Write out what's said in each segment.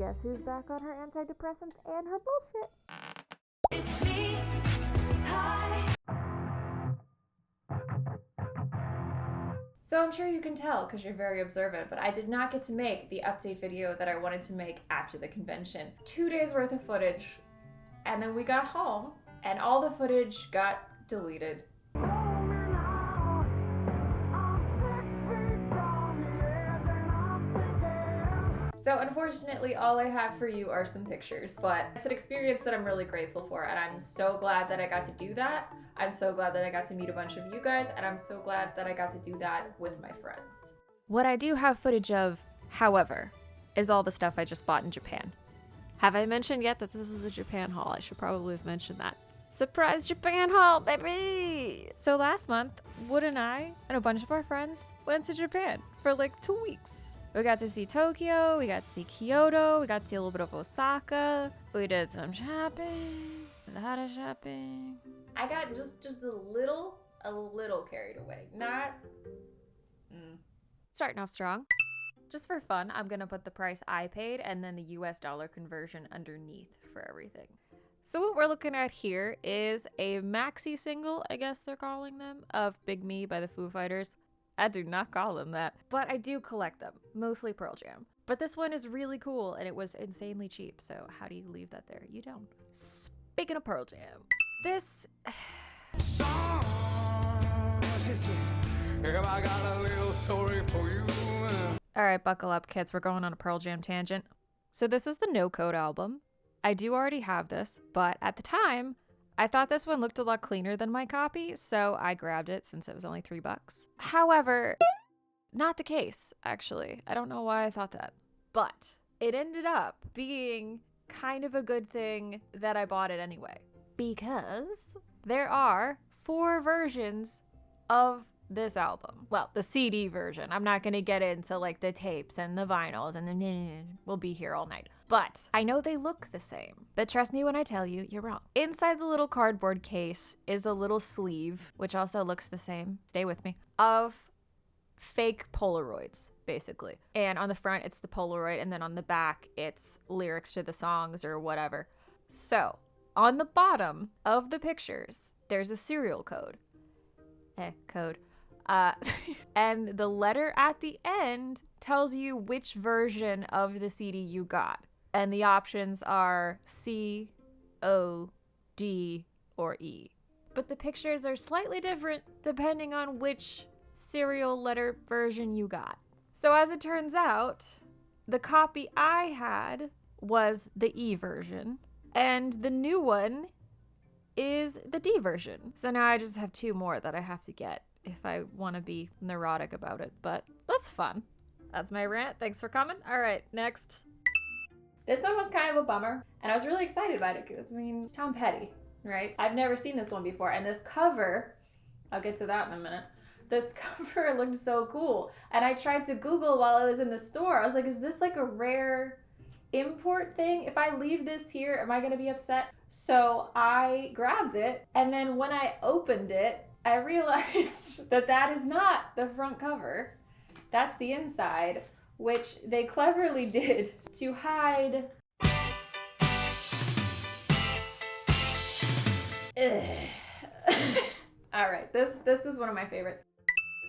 guess who's back on her antidepressants and her bullshit? It's me. Hi. So I'm sure you can tell because you're very observant, but I did not get to make the update video that I wanted to make after the convention. 2 days worth of footage, and then we got home, and all the footage got deleted. So unfortunately, all I have for you are some pictures, but it's an experience that I'm really grateful for, and I'm so glad that I got to do that. I'm so glad that I got to meet a bunch of you guys, and I'm so glad that I got to do that with my friends. What I do have footage of, however, is all the stuff I just bought in Japan. Have I mentioned yet that this is a Japan haul? I should probably have mentioned that. Surprise Japan haul, baby! So last month, Wood and I and a bunch of our friends went to Japan for like 2 weeks. We got to see Tokyo, we got to see Kyoto, we got to see a little bit of Osaka. We did some shopping, a lot of shopping. I got just a little carried away. Not, Starting off strong. Just for fun, I'm gonna put the price I paid and then the US dollar conversion underneath for everything. So what we're looking at here is a maxi single, I guess they're calling them, of Big Me by the Foo Fighters. I do not call them that, but I do collect them, mostly Pearl Jam. But this one is really cool and it was insanely cheap, so how do you leave that there? You don't. Speaking of Pearl Jam, this... Song, sister, I got a little story for you. Alright, buckle up kids, we're going on a Pearl Jam tangent. So this is the No Code album. I do already have this, but at the time, I thought this one looked a lot cleaner than my copy, so I grabbed it since it was only $3. However, not the case, actually. I don't know why I thought that. But it ended up being kind of a good thing that I bought it anyway. Because there are 4 versions of this album. Well, the CD version. I'm not gonna get into like the tapes and the vinyls and then we'll be here all night. But I know they look the same. But trust me when I tell you, you're wrong. Inside the little cardboard case is a little sleeve, which also looks the same, stay with me, of fake Polaroids, basically. And on the front, it's the Polaroid, and then on the back, it's lyrics to the songs or whatever. So, on the bottom of the pictures, there's a serial code. Code. And the letter at the end tells you which version of the CD you got. And the options are C, O, D, or E. But the pictures are slightly different depending on which serial letter version you got. So as it turns out, the copy I had was the E version, and the new one is the D version. So now I just have 2 more that I have to get if I want to be neurotic about it, but that's fun. That's my rant. Thanks for coming. All right, next. This one was kind of a bummer, and I was really excited about it because, I mean, it's Tom Petty, right? I've never seen this one before, and this cover, I'll get to that in a minute. This cover looked so cool, and I tried to Google while I was in the store. I was like, is this like a rare import thing? If I leave this here, am I gonna be upset? So I grabbed it, and then when I opened it, I realized that that is not the front cover. That's the inside, which they cleverly did to hide. All right, this was one of my favorites.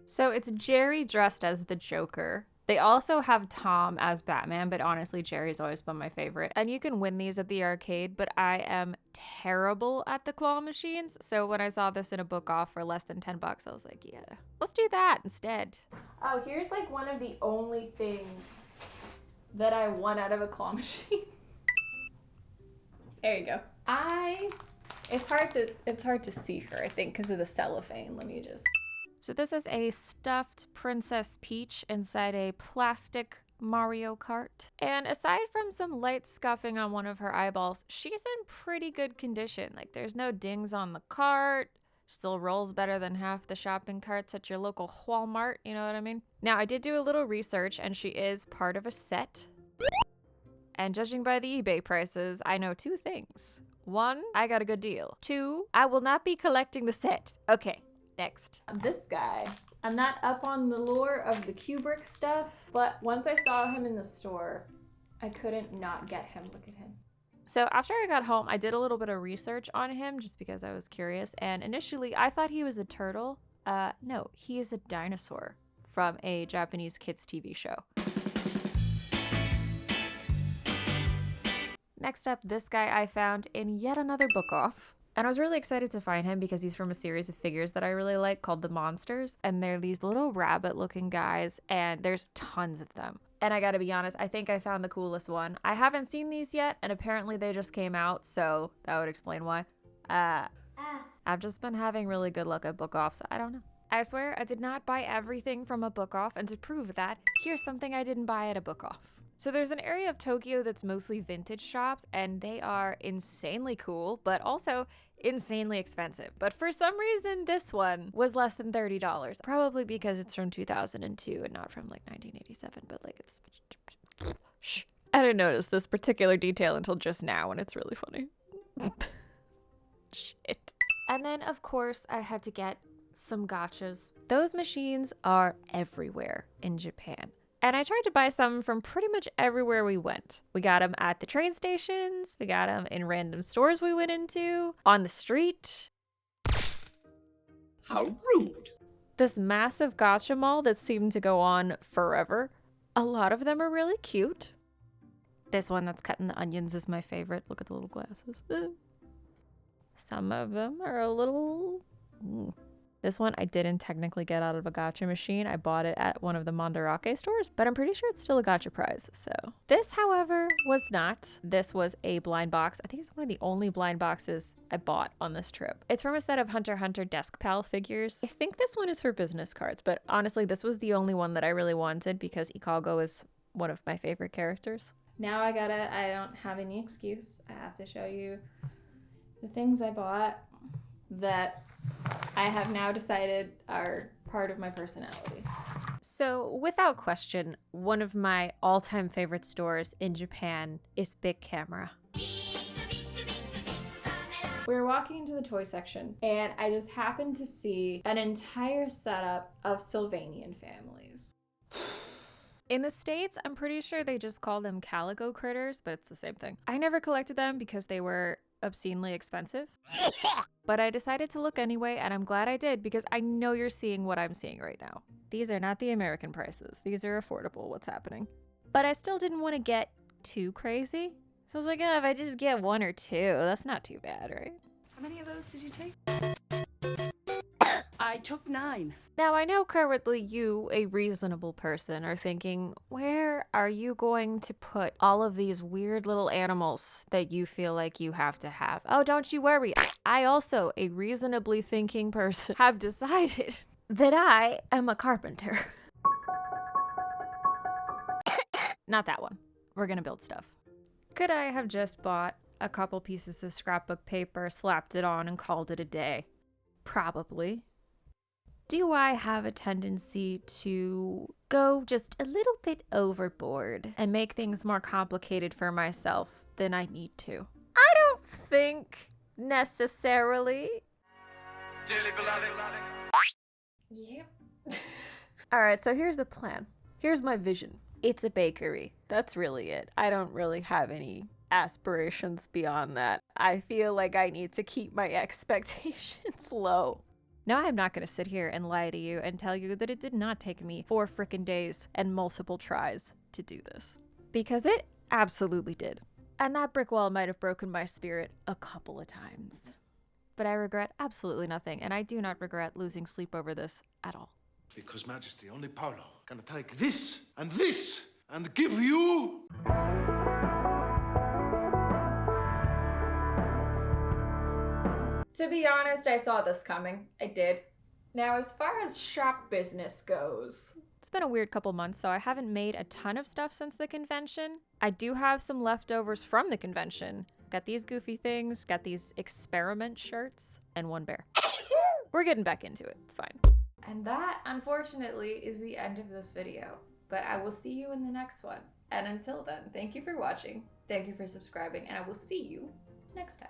So it's Jerry dressed as the Joker. They also have Tom as Batman, but honestly, Jerry's always been my favorite. And you can win these at the arcade, but I am terrible at the claw machines. So when I saw this in a book off for less than $10, I was like, yeah, let's do that instead. Oh, here's like one of the only things that I won out of a claw machine. There you go. It's hard to see her, I think, because of the cellophane. Let me just. So this is a stuffed Princess Peach inside a plastic Mario Kart. And aside from some light scuffing on one of her eyeballs, she's in pretty good condition. Like, there's no dings on the cart. Still rolls better than half the shopping carts at your local Walmart, you know what I mean? Now, I did do a little research, and she is part of a set. And judging by the eBay prices, I know 2 things. 1, I got a good deal. 2, I will not be collecting the set. Okay. Next. This guy. I'm not up on the lore of the Kubrick stuff, but once I saw him in the store, I couldn't not get him. Look at him. So after I got home, I did a little bit of research on him just because I was curious. And initially, I thought he was a turtle. No, he is a dinosaur from a Japanese kids TV show. Next up, this guy I found in yet another book off. And I was really excited to find him because he's from a series of figures that I really like called the Monsters. And they're these little rabbit looking guys, and there's tons of them. And I gotta be honest, I think I found the coolest one. I haven't seen these yet, and apparently they just came out, so that would explain why. I've just been having really good luck at book offs. I don't know. I swear I did not buy everything from a book off, and to prove that, here's something I didn't buy at a book off. So there's an area of Tokyo that's mostly vintage shops, and they are insanely cool, but also insanely expensive. But for some reason, this one was less than $30. Probably because it's from 2002 and not from like 1987, but like it's... Shh. I didn't notice this particular detail until just now, and it's really funny. Shit. And then, of course, I had to get some gachas. Those machines are everywhere in Japan. And I tried to buy some from pretty much everywhere we went. We got them at the train stations. We got them in random stores we went into. On the street. How rude. This massive gacha mall that seemed to go on forever. A lot of them are really cute. This one that's cutting the onions is my favorite. Look at the little glasses. Some of them are a little... This one I didn't technically get out of a gacha machine. I bought it at one of the Mandarake stores, but I'm pretty sure it's still a gacha prize. So this, however, was not. This was a blind box. I think it's one of the only blind boxes I bought on this trip. It's from a set of Hunter x Hunter Desk Pal figures. I think this one is for business cards, but honestly, this was the only one that I really wanted because Ikago is one of my favorite characters. Now I don't have any excuse. I have to show you the things I bought that I have now decided are part of my personality. So without question, one of my all-time favorite stores in Japan is Big Camera. We were walking into the toy section and I just happened to see an entire setup of Sylvanian families. In the States, I'm pretty sure they just call them calico critters, but it's the same thing. I never collected them because they were obscenely expensive. But I decided to look anyway, and I'm glad I did because I know you're seeing what I'm seeing right now. These are not the American prices. These are affordable, what's happening. But I still didn't want to get too crazy. So I was like, oh, if I just get one or two, that's not too bad, right? How many of those did you take? I took 9. Now, I know currently you, a reasonable person, are thinking, where are you going to put all of these weird little animals that you feel like you have to have? Oh, don't you worry. I also, a reasonably thinking person, have decided that I am a carpenter. Not that one. We're gonna build stuff. Could I have just bought a couple pieces of scrapbook paper, slapped it on, and called it a day? Probably. Do I have a tendency to go just a little bit overboard and make things more complicated for myself than I need to? I don't think necessarily. Dearly beloved. Yep. All right, so here's the plan. Here's my vision. It's a bakery. That's really it. I don't really have any aspirations beyond that. I feel like I need to keep my expectations low. Now, I'm not going to sit here and lie to you and tell you that it did not take me 4 frickin' days and multiple tries to do this. Because it absolutely did. And that brick wall might have broken my spirit a couple of times. But I regret absolutely nothing, and I do not regret losing sleep over this at all. Because, Majesty, only Paolo can take this and give you... To be honest, I saw this coming. I did. Now, as far as shop business goes, it's been a weird couple months, so I haven't made a ton of stuff since the convention. I do have some leftovers from the convention. Got these goofy things, got these experiment shirts, and one bear. We're getting back into it. It's fine. And that, unfortunately, is the end of this video. But I will see you in the next one. And until then, thank you for watching, thank you for subscribing, and I will see you next time.